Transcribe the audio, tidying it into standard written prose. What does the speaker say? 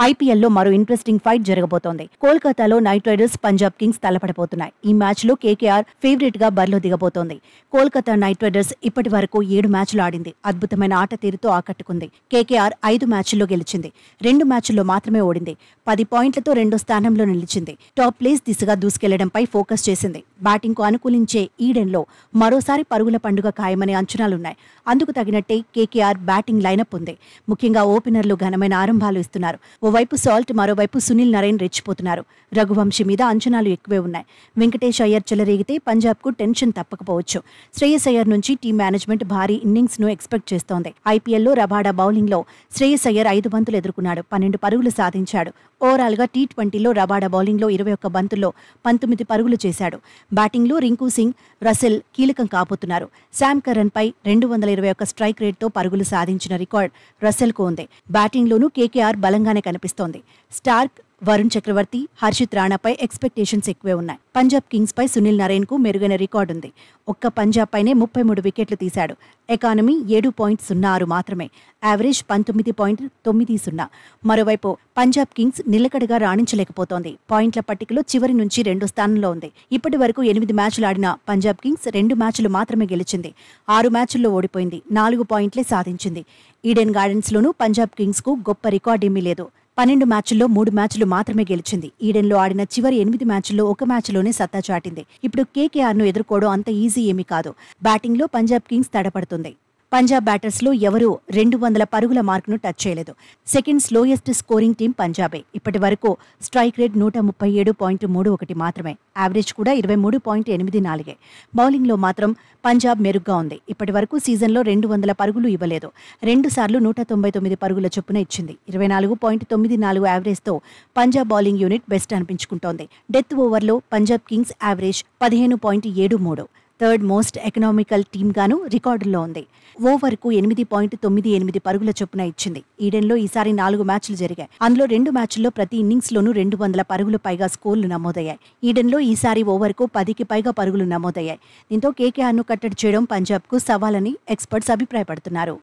ఐపీఎల్లో మరో interesting fight జరగబోతోంది. కోల్కతాలో నైట్ రైడర్స్ పంజాబ్ కింగ్స్ తలపడబోతున్నాయి. ఈ మ్యాచ్లో కేకేఆర్ ఫేవరెట్ గా బరిలో దిగబోతోంది. కోల్కతా నైట్ రైడర్స్ ఇప్పటి వరకు 7 మ్యాచ్లు ఆడింది. అద్భుతమైన ఆట తీరుతో ఆకట్టుకుంది. కేకేఆర్ 5 మ్యాచ్ల్లో గెలిచింది. 2 మ్యాచ్ల్లో మాత్రమే ఓడింది. 10 పాయింట్లతో రెండో స్థానంలో నిలిచింది. టాప్ ప్లేస్ దిశగా దూసుకెళ్లడంపై ఫోకస్ చేసింది. బ్యాటింగ్ కు అనుకూలించే ఈడెన్లో మరోసారి పరుగుల పండుగ ఖాయమనే అంచనాలున్నాయి. అందుకు తగినట్టే కేకేఆర్ బ్యాటింగ్ లైనప్ ఉంది. ముఖ్యంగా ఓపెనర్లు ఘనమైన ఆరంభాలు ఇస్తున్నారు. ఓవైపు సాల్ట్, మరోవైపు సునీల్ నరైన్ రెచ్చిపోతున్నారు. రఘువంశీ మీద అంచనాలు ఎక్కువే ఉన్నాయి. వెంకటేష్ అయ్యర్ చెలరేగితే పంజాబ్కు టెన్షన్ తప్పకపోవచ్చు. శ్రేయస్ అయ్యర్ నుంచి టీం మేనేజ్మెంట్ భారీ ఇన్నింగ్స్ ను ఎక్స్పెక్ట్ చేస్తోంది. ఐపీఎల్లో రబాడా బౌలింగ్ లో శ్రేయస్ అయ్యర్ 5 బంతులు ఎదుర్కొన్నాడు. 12 పరుగులు సాధించాడు. ఓవరాల్ గా టీ20లో రబాడా బౌలింగ్ లో 21 బంతుల్లో 19 పరుగులు చేశాడు. బ్యాటింగ్ లో రింకు సింగ్, రసెల్ కీలకం కాబోతున్నారు. శామ్ కరన్ పై 221 స్ట్రైక్ రేట్ తో పరుగులు సాధించిన రికార్డ్ రసెల్ కు ఉంది. బ్యాటింగ్ లోనూ కేకేఆర్ బలంగానే కనిపిస్తోంది. స్టార్క్, వరుణ్ చక్రవర్తి, హర్షిత్ రాణాపై ఎక్స్పెక్టేషన్స్ ఎక్కువే ఉన్నాయి. పంజాబ్ కింగ్స్ పై సునీల్ నరైన్ కు మెరుగైన రికార్డు ఉంది. ఒక్క పంజాబ్ పైనే 33 వికెట్లు తీశాడు. ఎకానమీ 7.06 మాత్రమే. యావరేజ్ 19.90. మరోవైపు పంజాబ్ కింగ్స్ నిలకడగా రాణించలేకపోతోంది. పాయింట్ల పట్టికలో చివరి నుంచి 2వ స్థానంలో ఉంది. ఇప్పటి వరకు 8 మ్యాచ్లు ఆడిన పంజాబ్ కింగ్స్ 2 మ్యాచ్లు మాత్రమే గెలిచింది. 6 మ్యాచ్ల్లో ఓడిపోయింది. 4 పాయింట్లే సాధించింది. ఈడెన్ గార్డెన్స్ లోనూ పంజాబ్ కింగ్స్ కు గొప్ప రికార్డేమీ లేదు. 12 మ్యాచ్ల్లో 3 మ్యాచ్లు మాత్రమే గెలిచింది. ఈడెన్లో ఆడిన చివరి 8 మ్యాచ్ల్లో 1 మ్యాచ్లోనే సత్తా చాటింది. ఇప్పుడు కేకేఆర్ను ఎదుర్కోవడం అంత ఈజీ ఏమీ కాదు. బ్యాటింగ్లో పంజాబ్ కింగ్స్ తడపడుతుంది. పంజాబ్ బ్యాటర్స్లో ఎవరూ 200 పరుగుల మార్కును టచ్ చేయలేదు. సెకండ్ స్లోయెస్ట్ స్కోరింగ్ టీం పంజాబే. ఇప్పటి వరకు స్ట్రైక్ రేట్ 137.31 మాత్రమే. యావరేజ్ కూడా 23.84. బౌలింగ్లో మాత్రం పంజాబ్ మెరుగ్గా ఉంది. ఇప్పటి వరకు సీజన్లో 200 పరుగులు ఇవ్వలేదు. 2 సార్లు 199 పరుగుల చొప్పున ఇచ్చింది. 24.94 యావరేజ్తో పంజాబ్ బౌలింగ్ యూనిట్ బెస్ట్ అనిపించుకుంటోంది. డెత్ ఓవర్లో Punjab Kings average 15.73. Third most economical టీమ్గాను రికార్డుల్లో ఉంది. ఓవర్కు 8.98 పరుగుల చొప్పున ఇచ్చింది. ఈడెన్లో ఈసారి 4 మ్యాచ్లు జరిగాయి. అందులో 2 మ్యాచ్ల్లో ప్రతి ఇన్నింగ్స్లోనూ 200 పరుగులు పైగా స్కోర్లు నమోదయ్యాయి. ఈడెన్లో ఈసారి ఓవర్కు 10కి పైగా పరుగులు నమోదయ్యాయి. దీంతో కేకేఆర్ను కట్టడి చేయడం పంజాబ్కు సవాలని ఎక్స్పర్ట్స్ అభిప్రాయపడుతున్నారు.